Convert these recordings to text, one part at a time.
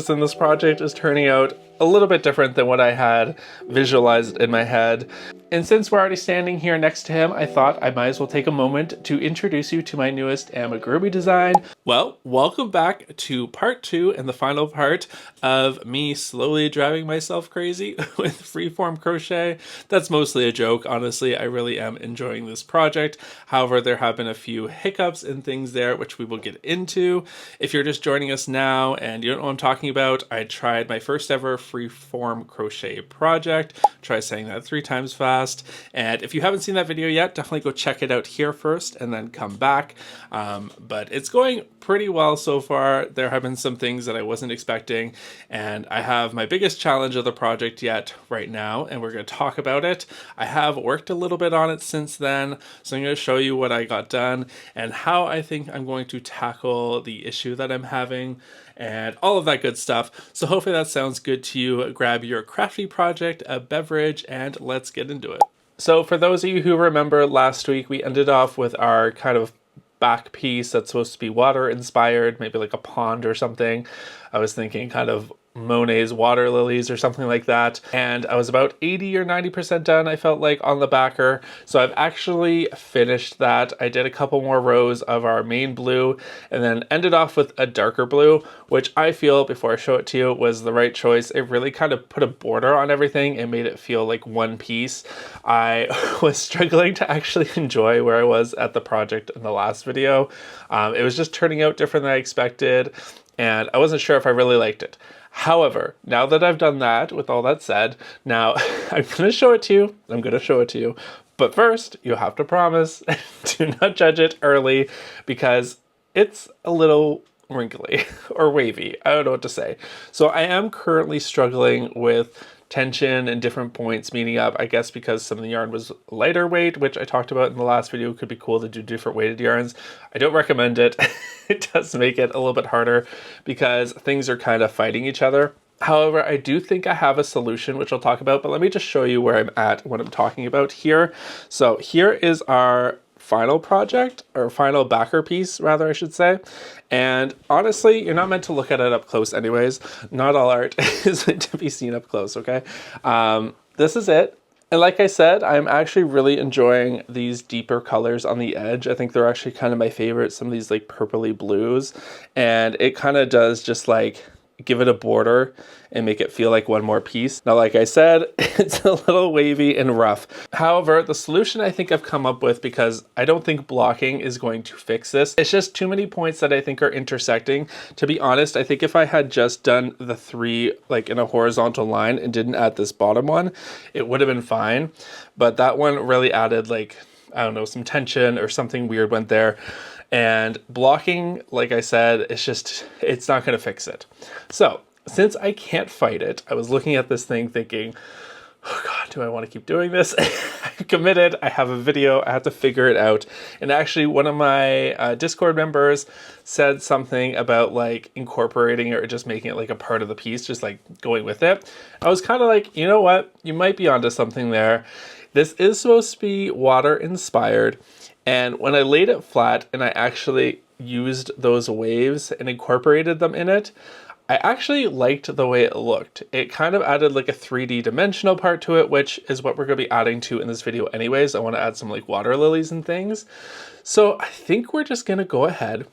And this project is turning out a little bit different than what I had visualized in my head. And since we're already standing here next to him, I thought I might as well take a moment to introduce you to my newest amigurumi design. Well, welcome back to part 2 and the final part of me slowly driving myself crazy with Freeform Crochet. That's mostly a joke, honestly. I really am enjoying this project. However, there have been a few hiccups and things there, which we will get into. If you're just joining us now and you don't know what I'm talking about, I tried my first ever Freeform Crochet project. Try saying that 3 times fast. And if you haven't seen that video yet, definitely go check it out here first and then come back. But it's going pretty well so far. There have been some things that I wasn't expecting, and I have my biggest challenge of the project yet right now, and we're going to talk about it. I have worked a little bit on it since then, so I'm going to show you what I got done and how I think I'm going to tackle the issue that I'm having and all of that good stuff. So hopefully that sounds good to you. Grab your crafty project, a beverage, and let's get into it. So for those of you who remember last week, we ended off with our kind of back piece that's supposed to be water inspired, maybe like a pond or something. I was thinking kind of Monet's water lilies or something like that. And I was about 80 or 90% done, I felt like, on the backer. So I've actually finished that. I did a couple more rows of our main blue and then ended off with a darker blue, which I feel, before I show it to you, was the right choice. It really kind of put a border on everything and made it feel like one piece. I was struggling to actually enjoy where I was at the project in the last video. It was just turning out different than I expected, and I wasn't sure if I really liked it. However, now that I've done that, with all that said, now I'm going to show it to you. I'm going to show it to you. But first, you have to promise to not judge it early, because it's a little wrinkly or wavy. I don't know what to say. So I am currently struggling with tension and different points meeting up, I guess because some of the yarn was lighter weight, which I talked about in the last video. It could be cool to do different weighted yarns. I don't recommend it. It does make it a little bit harder because things are kind of fighting each other. However, I do think I have a solution, which I'll talk about, but let me just show you where I'm at, what I'm talking about here. So here is our final project, or final backer piece rather, I should say. And honestly, you're not meant to look at it up close anyways. Not all art is meant to be seen up close, okay? This is it. And like I said, I'm actually really enjoying these deeper colors on the edge. I think they're actually kind of my favorite, some of these like purpley blues. And it kind of does just like give it a border and make it feel like one more piece. Now, like I said, it's a little wavy and rough. However, the solution I think I've come up with, because I don't think blocking is going to fix this, it's just too many points that I think are intersecting. To be honest, I think if I had just done the 3 like in a horizontal line and didn't add this bottom one, it would have been fine. But that one really added, like, I don't know, some tension or something weird went there. And blocking, like I said, it's not going to fix it. So since I can't fight it, I was looking at this thing thinking, oh God, do I want to keep doing this? I'm committed. I have a video. I have to figure it out. And actually, one of my Discord members said something about like incorporating it or just making it like a part of the piece, just like going with it. I was kind of like, you know what? You might be onto something there. This is supposed to be water inspired. And when I laid it flat and I actually used those waves and incorporated them in it, I actually liked the way it looked. It kind of added like a 3D dimensional part to it, which is what we're going to be adding to in this video anyways. I want to add some like water lilies and things. So I think we're just going to go ahead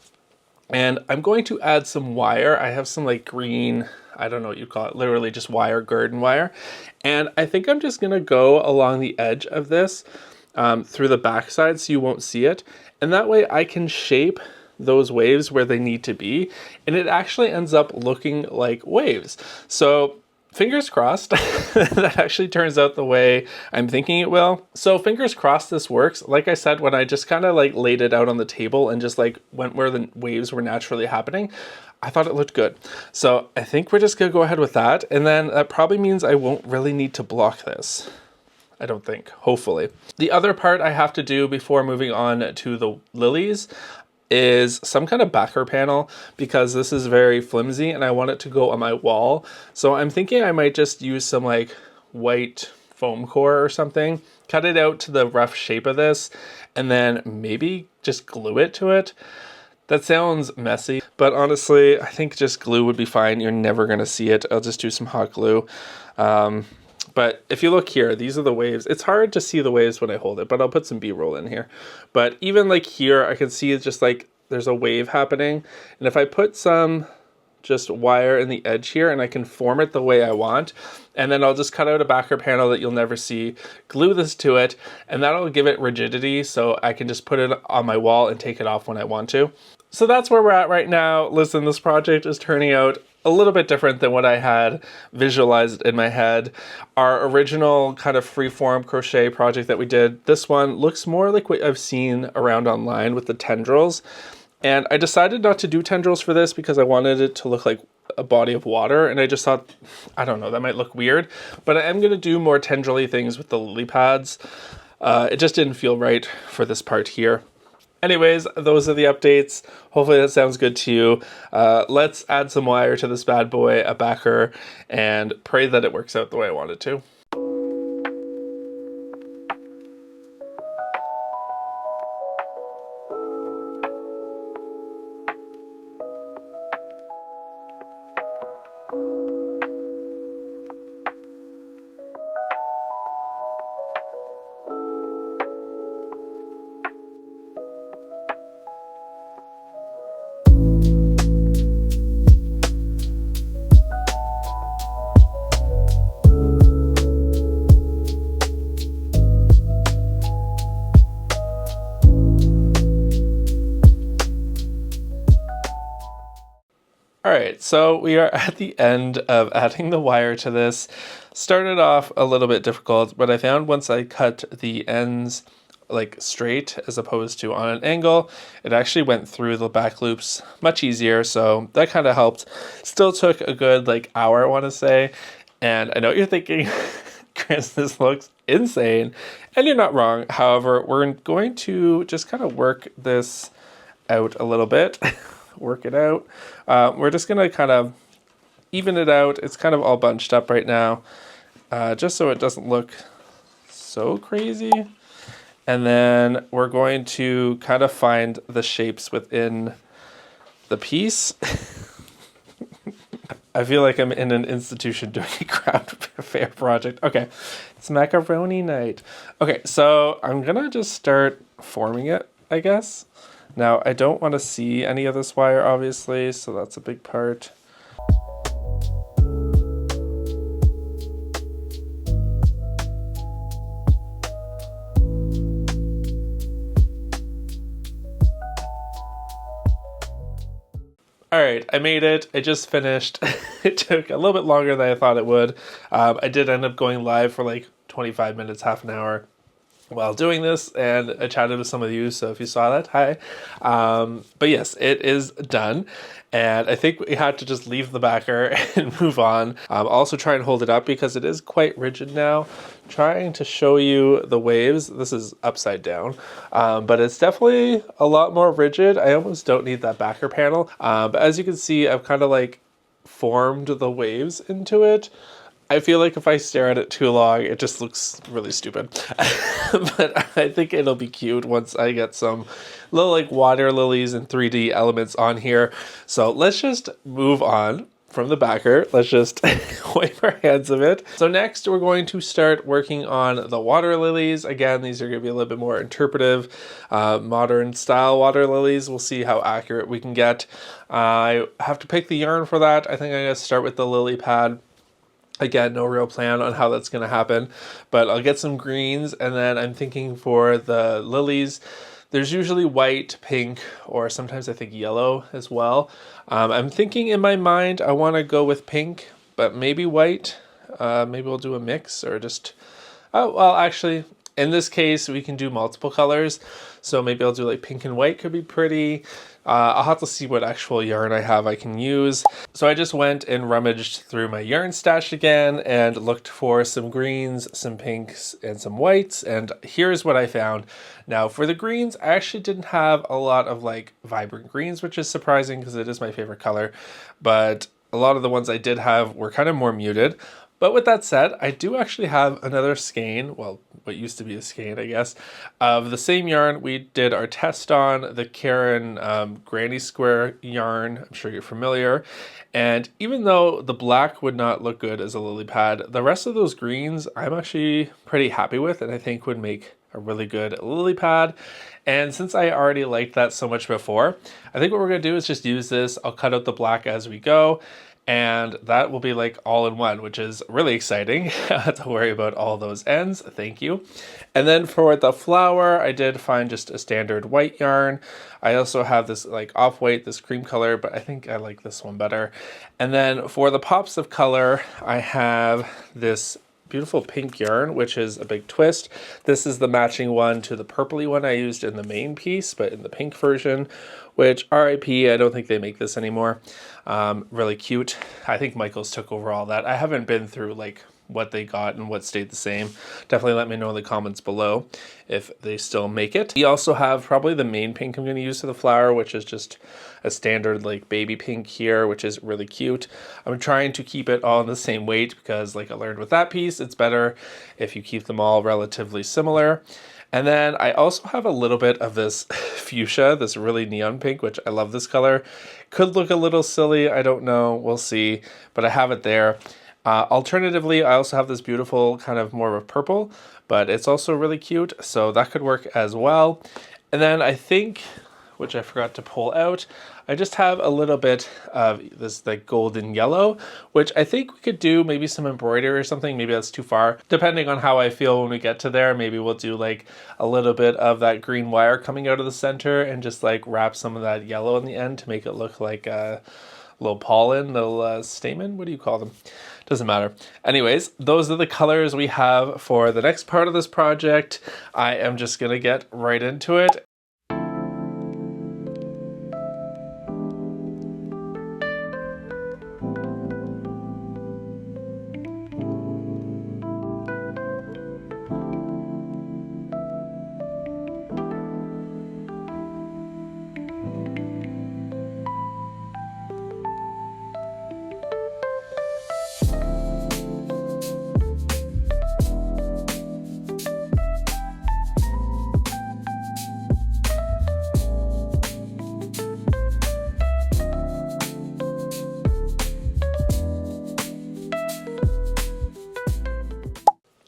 and I'm going to add some wire. I have some like green, I don't know what you call it, literally just wire, garden wire. And I think I'm just going to go along the edge of this through the backside so you won't see it. And that way I can shape those waves where they need to be. And it actually ends up looking like waves. So fingers crossed that actually turns out the way I'm thinking it will. So fingers crossed this works. Like I said, when I just kind of like laid it out on the table and just like went where the waves were naturally happening, I thought it looked good. So I think we're just gonna go ahead with that. And then that probably means I won't really need to block this. I don't think, hopefully. The other part I have to do before moving on to the lilies is some kind of backer panel, because this is very flimsy and I want it to go on my wall. So I'm thinking I might just use some like white foam core or something, cut it out to the rough shape of this, and then maybe just glue it to it. That sounds messy, but honestly, I think just glue would be fine. You're never going to see it. I'll just do some hot glue. But if you look here, these are the waves. It's hard to see the waves when I hold it, but I'll put some B-roll in here. But even like here, I can see it's just like there's a wave happening. And if I put some just wire in the edge here and I can form it the way I want, and then I'll just cut out a backer panel that you'll never see, glue this to it, and that'll give it rigidity so I can just put it on my wall and take it off when I want to. So that's where we're at right now. Listen, this project is turning out a little bit different than what I had visualized in my head. Our original kind of freeform crochet project that we did, this one looks more like what I've seen around online with the tendrils. And I decided not to do tendrils for this because I wanted it to look like a body of water. And I just thought, I don't know, that might look weird. But I am going to do more tendril-y things with the lily pads. It just didn't feel right for this part here. Anyways, those are the updates. Hopefully that sounds good to you. Let's add some wire to this bad boy, a backer, and pray that it works out the way I want it to. Alright, so we are at the end of adding the wire to this. Started off a little bit difficult, but I found once I cut the ends like straight as opposed to on an angle, it actually went through the back loops much easier, so that kind of helped. Still took a good like hour, I want to say, and I know what you're thinking, Chris, this looks insane, and you're not wrong. However, we're going to just kind of work this out a little bit. Work it out. We're just gonna kind of even it out. It's kind of all bunched up right now, just so it doesn't look so crazy. And then we're going to kind of find the shapes within the piece. I feel like I'm in an institution doing a craft fair project. Okay, it's macaroni night. Okay, so I'm gonna just start forming it, I guess. Now, I don't want to see any of this wire, obviously, so that's a big part. Alright, I made it. I just finished. It took a little bit longer than I thought it would. I did end up going live for like 25 minutes, half an hour while doing this, and I chatted with some of you, so if you saw that, hi. But yes, it is done, and I think we had to just leave the backer and move on. Also try and hold it up because it is quite rigid now. Trying to show you the waves. This is upside down, but it's definitely a lot more rigid. I almost don't need that backer panel, but as you can see, I've kind of like formed the waves into it. I feel like if I stare at it too long, it just looks really stupid. But I think it'll be cute once I get some little like water lilies and 3D elements on here. So let's just move on from the backer. Let's just wipe our hands of it. So next we're going to start working on the water lilies. Again, these are going to be a little bit more interpretive, modern style water lilies. We'll see how accurate we can get. I have to pick the yarn for that. I think I'm going to start with the lily pad. Again, no real plan on how that's going to happen, but I'll get some greens, and then I'm thinking for the lilies, there's usually white, pink, or sometimes I think yellow as well. I'm thinking in my mind I want to go with pink, but maybe white. Maybe we'll do a mix or just... Oh, well, actually, in this case, we can do multiple colors. So maybe I'll do like pink and white could be pretty. I'll have to see what actual yarn I have I can use. So I just went and rummaged through my yarn stash again and looked for some greens, some pinks, and some whites. And here's what I found. Now for the greens, I actually didn't have a lot of like vibrant greens, which is surprising because it is my favorite color. But a lot of the ones I did have were kind of more muted. But with that said, I do actually have another skein, well, what used to be a skein, I guess, of the same yarn we did our test on, the Karen Granny Square yarn. I'm sure you're familiar. And even though the black would not look good as a lily pad, the rest of those greens I'm actually pretty happy with and I think would make a really good lily pad. And since I already liked that so much before, I think what we're going to do is just use this. I'll cut out the black as we go. And that will be like all in one, which is really exciting. I don't have to worry about all those ends. Thank you. And then for the flower, I did find just a standard white yarn. I also have this like off-white, this cream color, but I think I like this one better. And then for the pops of color, I have this beautiful pink yarn, which is a big twist. This is the matching one to the purpley one I used in the main piece, but in the pink version, which RIP, I don't think they make this anymore. Really cute. I think Michaels took over all that. I haven't been through like what they got and what stayed the same. Definitely let me know in the comments below if they still make it. We also have probably the main pink I'm going to use for the flower, which is just a standard like baby pink here, which is really cute. I'm trying to keep it all in the same weight because like I learned with that piece, it's better if you keep them all relatively similar. And then I also have a little bit of this fuchsia, this really neon pink, which I love this color. Could look a little silly, I don't know, we'll see, but I have it there. Alternatively, I also have this beautiful kind of more of a purple, but it's also really cute, so that could work as well. And then I think, which I forgot to pull out, I just have a little bit of this like golden yellow, which I think we could do maybe some embroidery or something. Maybe that's too far, depending on how I feel when we get to there. Maybe we'll do like a little bit of that green wire coming out of the center and just like wrap some of that yellow in the end to make it look like a little pollen, little stamen. What do you call them? Doesn't matter. Anyways, those are the colors we have for the next part of this project. I am just gonna get right into it.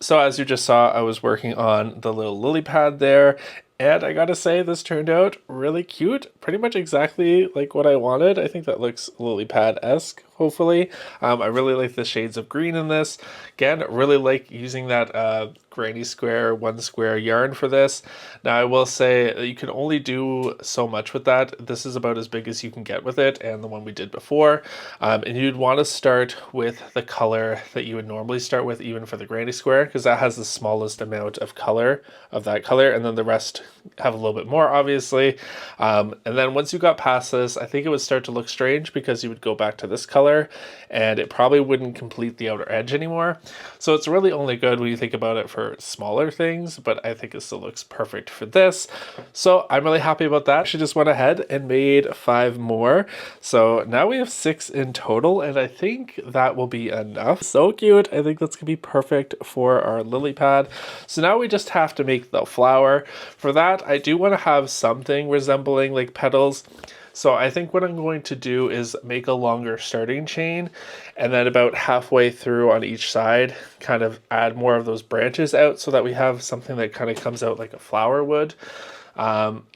So as you just saw, I was working on the little lily pad there, and I gotta say this turned out really cute, pretty much exactly like what I wanted. I think that looks lily pad-esque, hopefully. I really like the shades of green in this. Again, really like using that granny square, one square yarn for this. Now I will say that you can only do so much with that. This is about as big as you can get with it, and the one we did before. And you'd want to start with the color that you would normally start with, even for the granny square, because that has the smallest amount of color of that color, and then the rest have a little bit more, obviously. And then once you got past this, I think it would start to look strange because you would go back to this color and it probably wouldn't complete the outer edge anymore. So it's really only good when you think about it for smaller things, but I think it still looks perfect for this. So I'm really happy about that. She just went ahead and made 5 more. So now we have 6 in total, and I think that will be enough. So cute. I think that's gonna be perfect for our lily pad. So now we just have to make the flower. For that, I do want to have something resembling like petals. So I think what I'm going to do is make a longer starting chain, and then about halfway through on each side, kind of add more of those branches out so that we have something that kind of comes out like a flower would.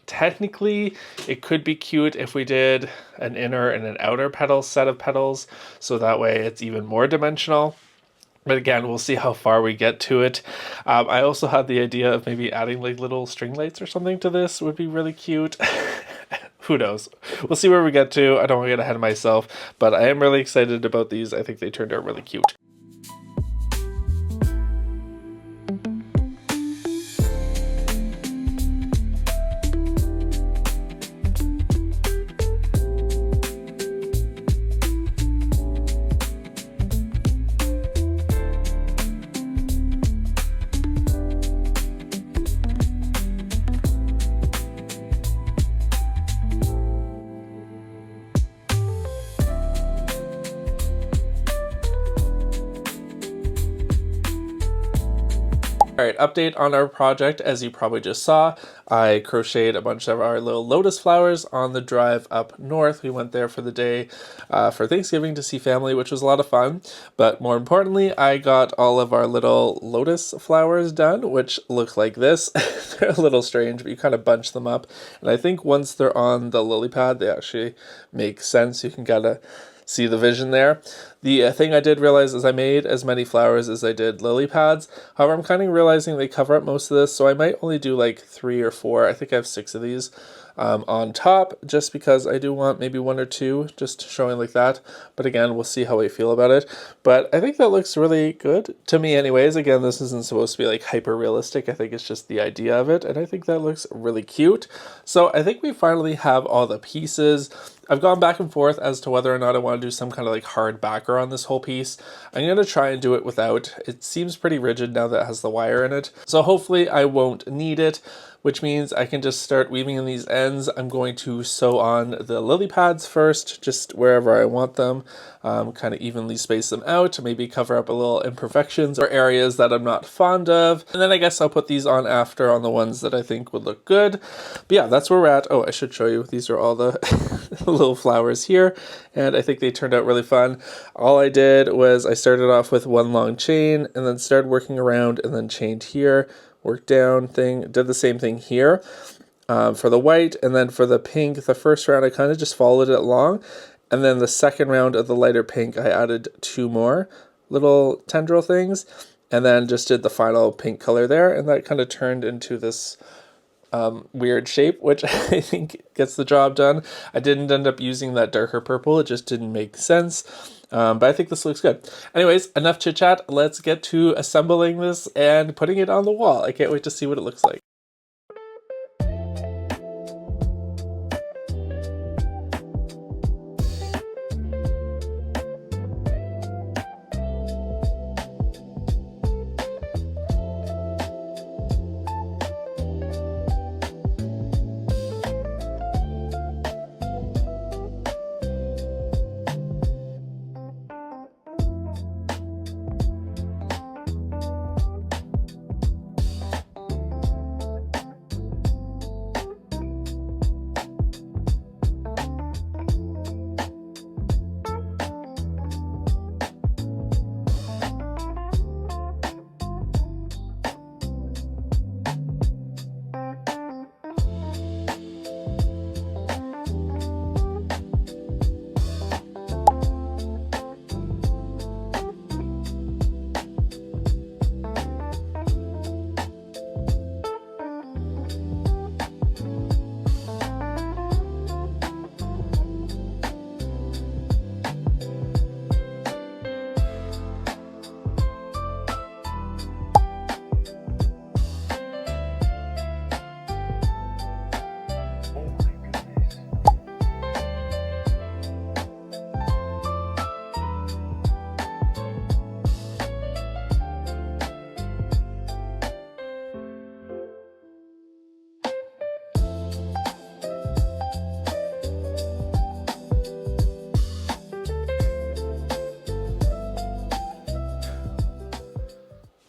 Technically, it could be cute if we did an inner and an outer petal set of petals, so that way it's even more dimensional. But again, we'll see how far we get to it. I also had the idea of maybe adding like little string lights or something to this would be really cute. Who knows? We'll see where we get to. I don't want to get ahead of myself, but I am really excited about these. I think they turned out really cute. Alright, update on our project. As you probably just saw, I crocheted a bunch of our little lotus flowers on the drive up north. We went there for the day for Thanksgiving to see family, which was a lot of fun. But more importantly, I got all of our little lotus flowers done, which look like this. They're a little strange, but you kind of bunch them up. And I think once they're on the lily pad, they actually make sense. You can kind of see the vision there. The thing I did realize is I made as many flowers as I did lily pads. However, I'm kind of realizing they cover up most of this, so I might only do like 3 or 4. I think I have 6 of these on top, just because I do want maybe 1 or 2 just showing like that. But again, we'll see how I feel about it. But I think that looks really good to me anyways. Again, this isn't supposed to be like hyper realistic. I think it's just the idea of it, and I think that looks really cute. So I think we finally have all the pieces. I've gone back and forth as to whether or not I want to do some kind of like hard backer on this whole piece. I'm going to try and do it without. It seems pretty rigid now that it has the wire in it. So hopefully I won't need it, which means I can just start weaving in these ends. I'm going to sew on the lily pads first, just wherever I want them, kind of evenly space them out, maybe cover up a little imperfections or areas that I'm not fond of. And then I guess I'll put these on after on the ones that I think would look good. But yeah, that's where we're at. Oh, I should show you. These are all the little flowers here, and I think they turned out really fun. All I did was I started off with 1 long chain and then started working around and then chained here, worked down thing, did the same thing here for the white, and then for the pink, the first round I kind of just followed it along, and then the second round of the lighter pink I added 2 more little tendril things, and then just did the final pink color there, and that kind of turned into this weird shape, which I think gets the job done. I didn't end up using that darker purple, it just didn't make sense. But I think this looks good. Anyways, enough chit chat. Let's get to assembling this and putting it on the wall. I can't wait to see what it looks like.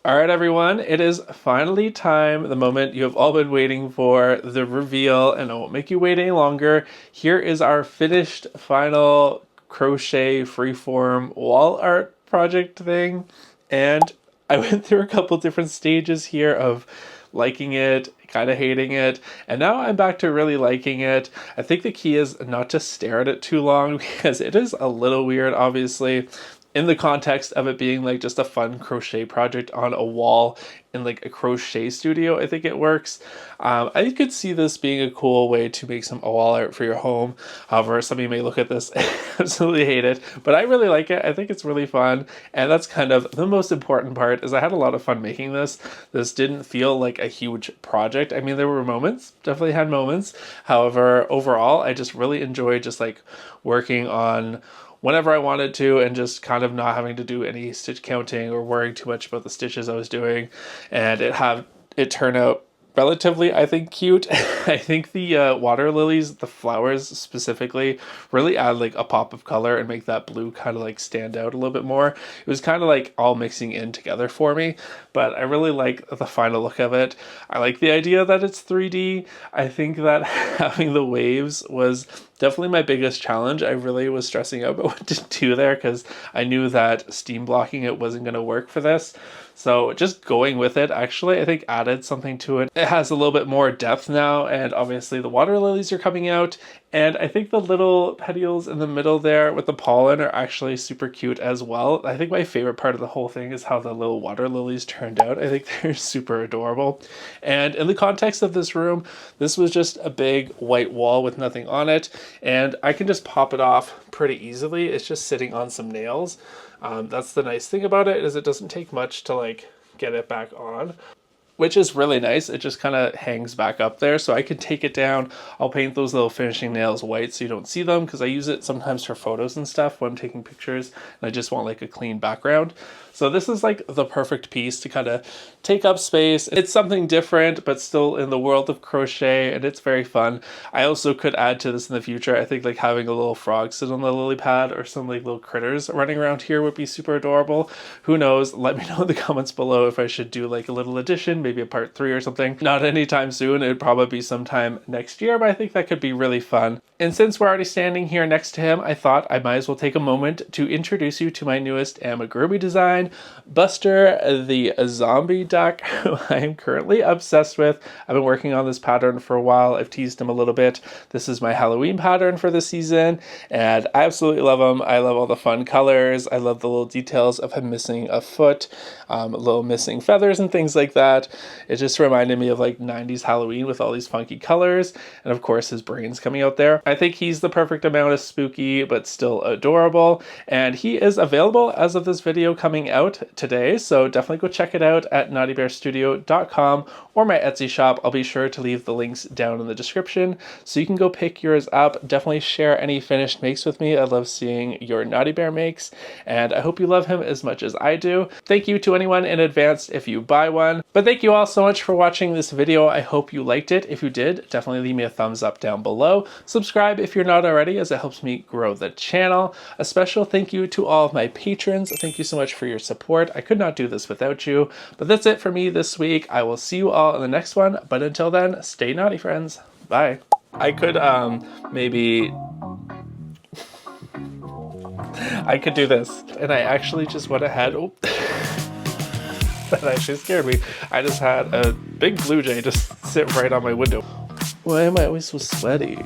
All right, everyone, it is finally time, the moment you have all been waiting for, the reveal, and I won't make you wait any longer. Here is our finished final crochet freeform wall art project thing, and I went through a couple different stages here of liking it, kind of hating it, and now I'm back to really liking it. I think the key is not to stare at it too long because it is a little weird, obviously, in the context of it being like just a fun crochet project on a wall in like a crochet studio. I think it works. I could see this being a cool way to make some wall art for your home. However, some of you may look at this and absolutely hate it, but I really like it. I think it's really fun, and that's kind of the most important part. Is I had a lot of fun making this. This didn't feel like a huge project. I mean, there were moments, definitely had moments. However, overall, I just really enjoyed just like working on whenever I wanted to and just kind of not having to do any stitch counting or worrying too much about the stitches I was doing, and it turned out relatively, I think, cute. I think the water lilies, the flowers specifically, really add like a pop of color and make that blue kind of like stand out a little bit more. It was kind of like all mixing in together for me, but I really like the final look of it. I like the idea that it's 3D. I think that having the waves was definitely my biggest challenge. I really was stressing out about what to do there because I knew that steam blocking it wasn't going to work for this. So just going with it, actually, I think added something to it. It has a little bit more depth now, and obviously the water lilies are coming out. And I think the little petioles in the middle there with the pollen are actually super cute as well. I think my favorite part of the whole thing is how the little water lilies turned out. I think they're super adorable. And in the context of this room, this was just a big white wall with nothing on it. And I can just pop it off pretty easily. It's just sitting on some nails. That's the nice thing about it, is it doesn't take much to like get it back on, which is really nice. It just kind of hangs back up there, so I can take it down. I'll paint those little finishing nails white so you don't see them, because I use it sometimes for photos and stuff when I'm taking pictures and I just want like a clean background. So this is like the perfect piece to kind of take up space. It's something different, but still in the world of crochet, and it's very fun. I also could add to this in the future. I think like having a little frog sit on the lily pad or some like little critters running around here would be super adorable. Who knows? Let me know in the comments below if I should do like a little addition, maybe a part 3 or something. Not anytime soon. It'd probably be sometime next year, but I think that could be really fun. And since we're already standing here next to him, I thought I might as well take a moment to introduce you to my newest amigurumi design, Buster the zombie duck, who I am currently obsessed with. I've been working on this pattern for a while. I've teased him a little bit. This is my Halloween pattern for this season, and I absolutely love him. I love all the fun colors. I love the little details of him missing a foot, little missing feathers and things like that. It just reminded me of like 90s Halloween with all these funky colors, and of course his brains coming out there. I think he's the perfect amount of spooky but still adorable, and he is available as of this video coming out today, so definitely go check it out at knottybearstudio.com or my Etsy shop. I'll be sure to leave the links down in the description so you can go pick yours up. Definitely share any finished makes with me. I love seeing your Knotty Bear makes, and I hope you love him as much as I do. Thank you to anyone in advance if you buy one, but thank you all so much for watching this video. I hope you liked it. If you did, definitely leave me a thumbs up down below. Subscribe if you're not already, as it helps me grow the channel. A special thank you to all of my patrons. Thank you so much for your support. I could not do this without you. But that's it for me this week. I will see you all in the next one. But until then, stay naughty, friends. Bye. I could maybe I could do this. And I actually just went ahead. Oh. That actually scared me. I just had a big blue jay just sit right on my window. Why am I always so sweaty?